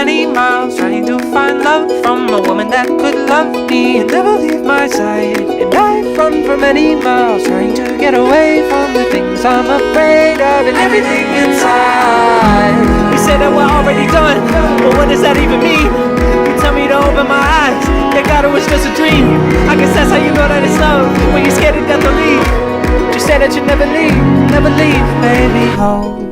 many miles, trying to find love from a woman that could love me and never leave my side. And I've run for many miles, trying to get away from the things I'm afraid of and everything inside. You say that we're already done, but what does that even mean? You tell me to open my eyes, yeah, God, it was just a dream. I guess that's how you know that it's love, when you're scared to death to leave. You say that you never leave, baby, hold